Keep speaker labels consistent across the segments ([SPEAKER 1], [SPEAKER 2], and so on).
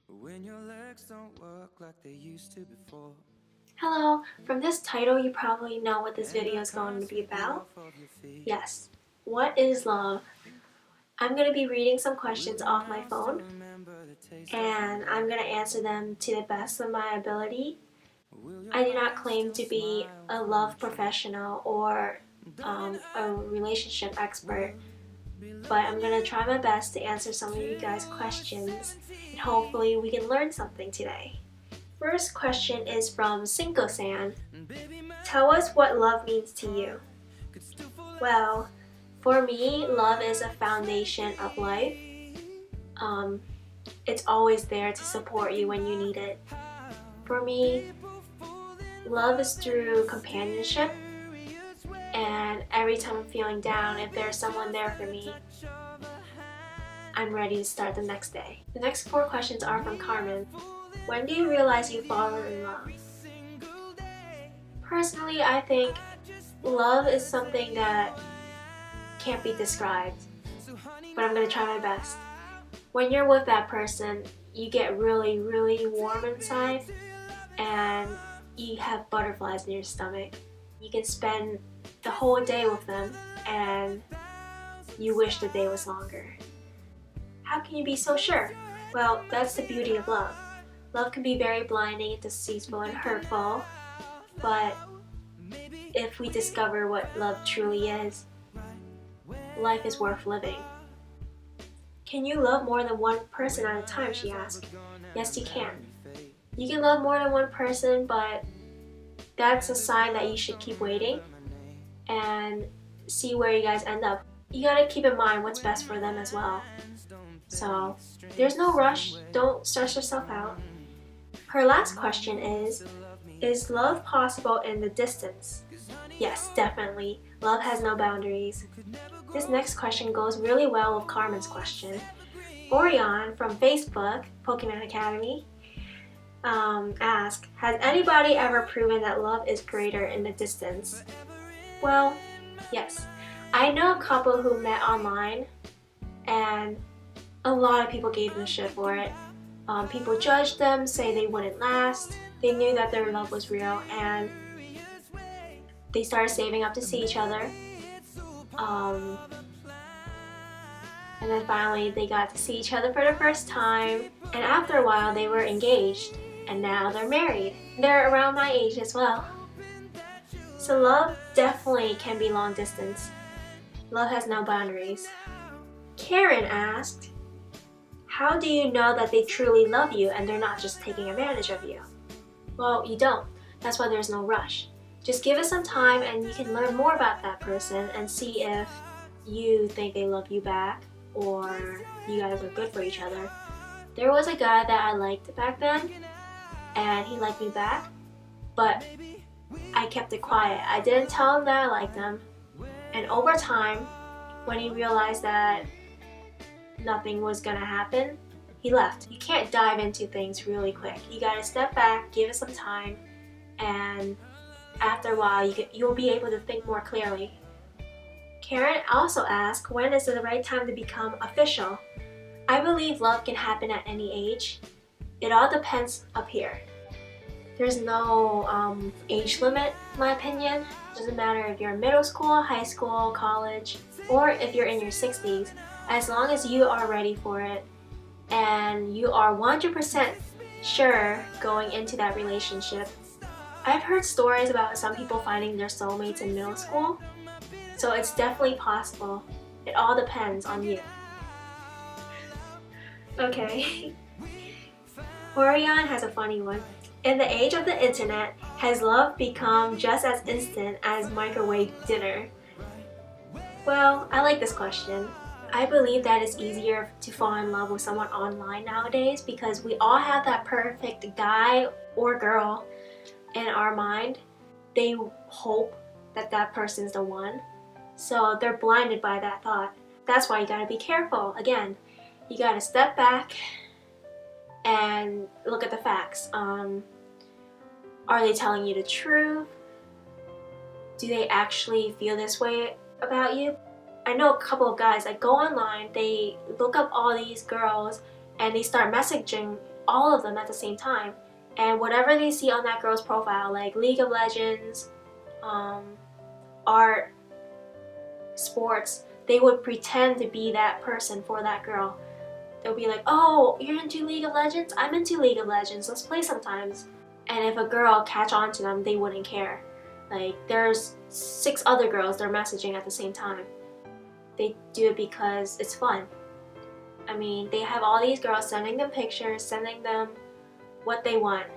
[SPEAKER 1] When your legs don't work like they used to before.
[SPEAKER 2] Hello, from this title you probably know what this
[SPEAKER 1] And
[SPEAKER 2] video
[SPEAKER 1] I
[SPEAKER 2] is going
[SPEAKER 1] can't
[SPEAKER 2] to be
[SPEAKER 1] sweep you
[SPEAKER 2] about.
[SPEAKER 1] off of your feet.
[SPEAKER 2] Yes, what is love? I'm going to be reading some
[SPEAKER 1] Will
[SPEAKER 2] questions
[SPEAKER 1] your
[SPEAKER 2] off my
[SPEAKER 1] mouth still
[SPEAKER 2] phone
[SPEAKER 1] remember the taste of my
[SPEAKER 2] and I'm
[SPEAKER 1] love?
[SPEAKER 2] going to answer them to the best of my ability.
[SPEAKER 1] Will your
[SPEAKER 2] I do not
[SPEAKER 1] eyes
[SPEAKER 2] claim
[SPEAKER 1] still
[SPEAKER 2] to be
[SPEAKER 1] smile
[SPEAKER 2] a
[SPEAKER 1] from
[SPEAKER 2] love
[SPEAKER 1] the truth?
[SPEAKER 2] professional or
[SPEAKER 1] Darling,
[SPEAKER 2] a
[SPEAKER 1] I
[SPEAKER 2] relationship expert,
[SPEAKER 1] will be
[SPEAKER 2] but I'm
[SPEAKER 1] loving
[SPEAKER 2] going to
[SPEAKER 1] you
[SPEAKER 2] try my best to answer some of you guys'
[SPEAKER 1] till we're
[SPEAKER 2] questions and
[SPEAKER 1] 70.
[SPEAKER 2] hopefully we can learn something today. First question is from Cinco-san.
[SPEAKER 1] And baby, my
[SPEAKER 2] Tell us what love means to you.
[SPEAKER 1] heart could still fall
[SPEAKER 2] Well, for me, love is a foundation of life. Um, it's always there to support you when you need it. For me, love is through companionship, and every time I'm feeling down, if there's someone there for me, I'm ready to start the next day. The next 4 questions are from Carmen. When do you realize you've fallen in love? Personally, I think love is something that can't be described, but I'm going to try my best. When you're with that person, you get really, really warm inside and you have butterflies in your stomach. You can spend the whole day with them and you wish the day was longer. How can you be so sure? Well, that's the beauty of love. Love can be very blinding, deceitful, and hurtful, but if we discover what love truly is, life is worth living. Can you love more than one person at a time, she asked. Yes, you can. You can love more than one person, but that's a sign that you should keep waiting and see where you guys end up. You gotta keep in mind what's best for them as well. So, there's no rush, don't stress yourself out. Her last question is love possible in the distance? Yes, definitely. Love has no boundaries. This next question goes really well with Carmen's question. Orion from Facebook, Pokemon Academy, asked, has anybody ever proven that love is greater in the distance? Well, yes. I know a couple who met online and a lot of people gave them shit for it. People judged them, say they wouldn't last. They knew that their love was real and they started saving up to see each other. And then finally they got to see each other for the first time, and after a while they were engaged, and now they're married. They're around my age as well. So love definitely can be long distance. Love has no boundaries. Karen asked, how do you know that they truly love you and they're not just taking advantage of you? Well, you don't. That's why there's no rush. Just give it some time and you can learn more about that person and see if you think they love you back or you guys are good for each other. There was a guy that I liked back then and he liked me back, but I kept it quiet. I didn't tell him that I liked him, and over time, when he realized that nothing was gonna happen, he left. You can't dive into things really quick. You gotta step back, give it some time, and after a while you'll be able to think more clearly. Karen also asked, when is the right time to become official? I believe love can happen at any age. It all depends up here. There's no age limit, in my opinion. It doesn't matter if you're in middle school, high school, college, or if you're in your 60s. As long as you are ready for it and you are 100% sure going into that relationship. I've heard stories about some people finding their soulmates in middle school, so it's definitely possible. It all depends on you. Okay. Orion has a funny one. In the age of the internet, has love become just as instant as microwave dinner? Well, I like this question. I believe that it's easier to fall in love with someone online nowadays because we all have that perfect guy or girl in our mind. They hope that that person's the one, so they're blinded by that thought. That's why you gotta be careful. Again, you gotta step back and look at the facts. Are they telling you the truth? Do they actually feel this way about you? I know a couple of guys that go online, they look up all these girls and they start messaging all of them at the same time. And whatever they see on that girl's profile, like League of Legends, art, sports, they would pretend to be that person for that girl. They'll be like, oh, you're into League of Legends? I'm into League of Legends. Let's play sometimes. And if a girl catch on to them, they wouldn't care. Like, there's 6 other girls they're messaging at the same time. They do it because it's fun. I mean, they have all these girls sending them pictures, sending them what they want.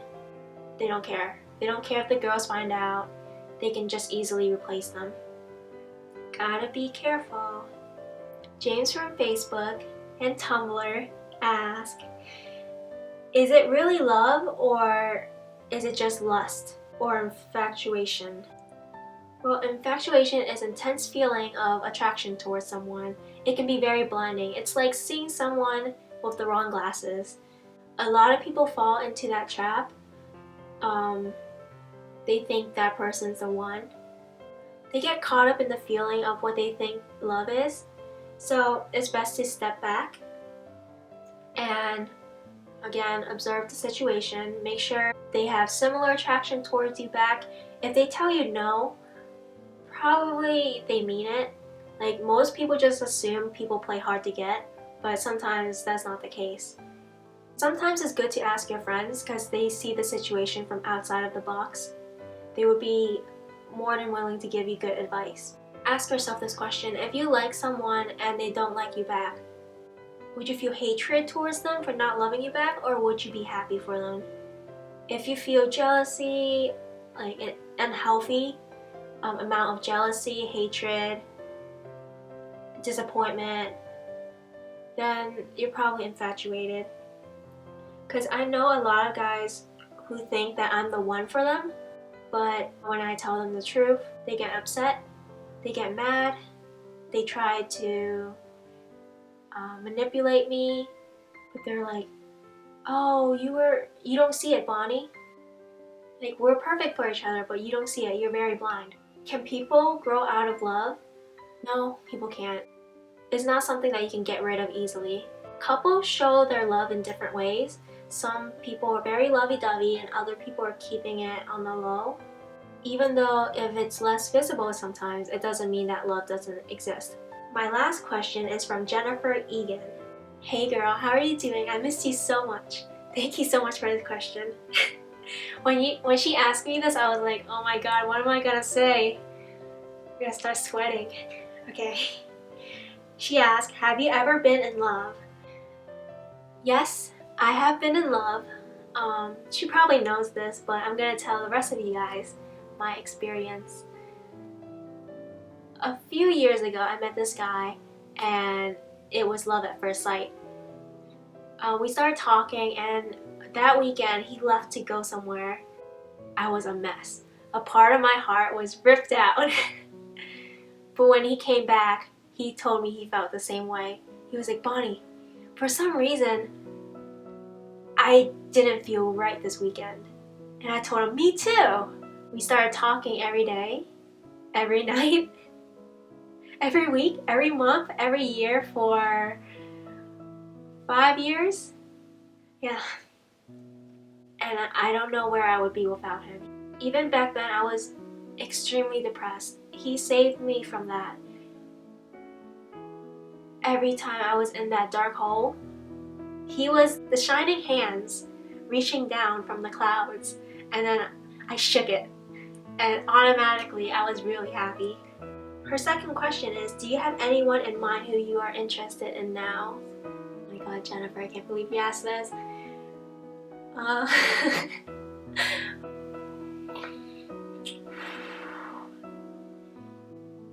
[SPEAKER 2] They don't care. They don't care if the girls find out. They can just easily replace them. Gotta be careful. James from Facebook and Tumblr ask, is it really love or is it just lust or infatuation? Well, infatuation is intense feeling of attraction towards someone. It can be very blinding. It's like seeing someone with the wrong glasses. A lot of people fall into that trap. They think that person's the one. They get caught up in the feeling of what they think love is. So it's best to step back and again observe the situation. Make sure they have similar attraction towards you back. If they tell you no, probably they mean it. Like, most people just assume people play hard to get, but sometimes that's not the case. Sometimes it's good to ask your friends because they see the situation from outside of the box. They would be more than willing to give you good advice. Ask yourself this question: if you like someone and they don't like you back, would you feel hatred towards them for not loving you back, or would you be happy for them? If you feel jealousy, like an unhealthy amount of jealousy, hatred, disappointment, then you're probably infatuated. Because I know a lot of guys who think that I'm the one for them, but when I tell them the truth, they get upset, they get mad, they try to manipulate me, but they're like, oh, you don't see it, Bonnie. Like, we're perfect for each other, but you don't see it, you're very blind. Can people grow out of love? No, people can't. It's not something that you can get rid of easily. Couples show their love in different ways. Some people are very lovey-dovey and other people are keeping it on the low. Even though if it's less visible sometimes, it doesn't mean that love doesn't exist. My last question is from Jennifer Egan. Hey girl, how are you doing? I missed you so much. Thank you so much for this question. When she asked me this, I was like, oh my god, what am I gonna say? I'm gonna start sweating. Okay. She asked, have you ever been in love? Yes, I have been in love. She probably knows this, but I'm gonna tell the rest of you guys my experience. A few years ago, I met this guy, and it was love at first sight. We started talking, and that weekend, he left to go somewhere. I was a mess. A part of my heart was ripped out. But when he came back, he told me he felt the same way. He was like, Bonnie, for some reason, I didn't feel right this weekend. And I told him, me too. We started talking every day, every night, every week, every month, every year for 5 years. Yeah. And I don't know where I would be without him. Even back then, I was extremely depressed. He saved me from that. Every time I was in that dark hole, he was the shining hands reaching down from the clouds, and then I shook it, and automatically I was really happy. Her second question is, do you have anyone in mind who you are interested in now? Oh my god, Jennifer, I can't believe you asked this.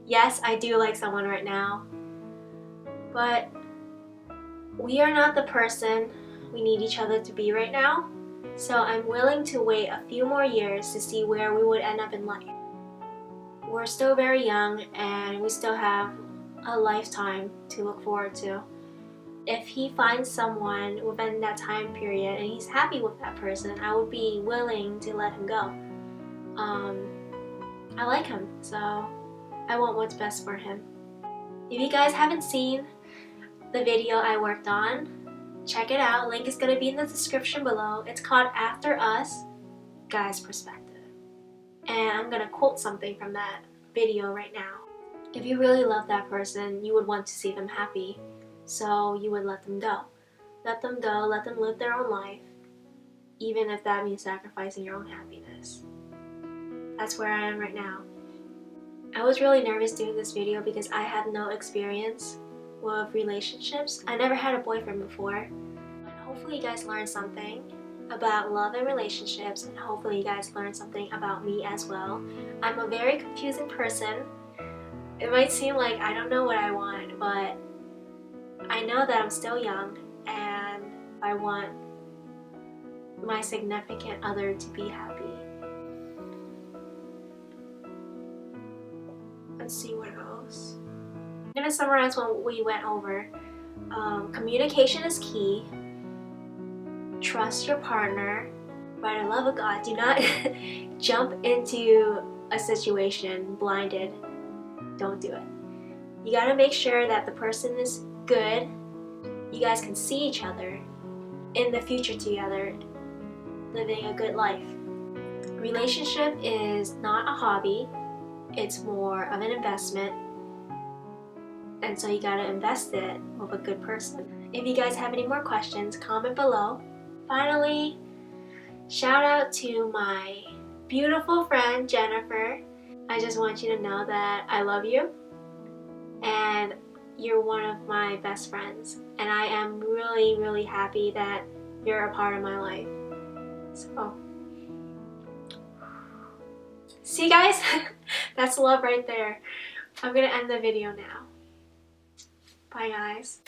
[SPEAKER 2] Yes, I do like someone right now, but we are not the person we need each other to be right now, so I'm willing to wait a few more years to see where we would end up in life. We're still very young and we still have a lifetime to look forward to. If he finds someone within that time period and he's happy with that person, I would be willing to let him go. I like him, so I want what's best for him. If you guys haven't seen the video I worked on, Check it out. Link is going to be in the description below. It's called After Us, Guy's Perspective. And I'm going to quote something from that video right now. If you really love that person, you would want to see them happy. So you would let them go. Let them go, let them live their own life, even if that means sacrificing your own happiness. That's where I am right now. I was really nervous doing this video because I had no experience with relationships. I never had a boyfriend before. And hopefully you guys learned something about love and relationships, and hopefully you guys learned something about me as well. I'm a very confusing person. It might seem like I don't know what I want, but I know that I'm still young and I want my significant other to be happy. Let's see what else. I'm going to summarize what we went over. Communication is key. Trust your partner. By the love of God, do not jump into a situation blinded. Don't do it. You gotta make sure that the person is good. You guys can see each other in the future together, living a good life. Relationship is not a hobby. It's more of an investment. And so you gotta invest it with a good person. If you guys have any more questions, comment below. Finally, shout out to my beautiful friend Jennifer. I just want you to know that I love you and you're one of my best friends, and I am really, really happy that you're a part of my life. So, see guys? That's love right there. I'm gonna end the video now. Bye guys.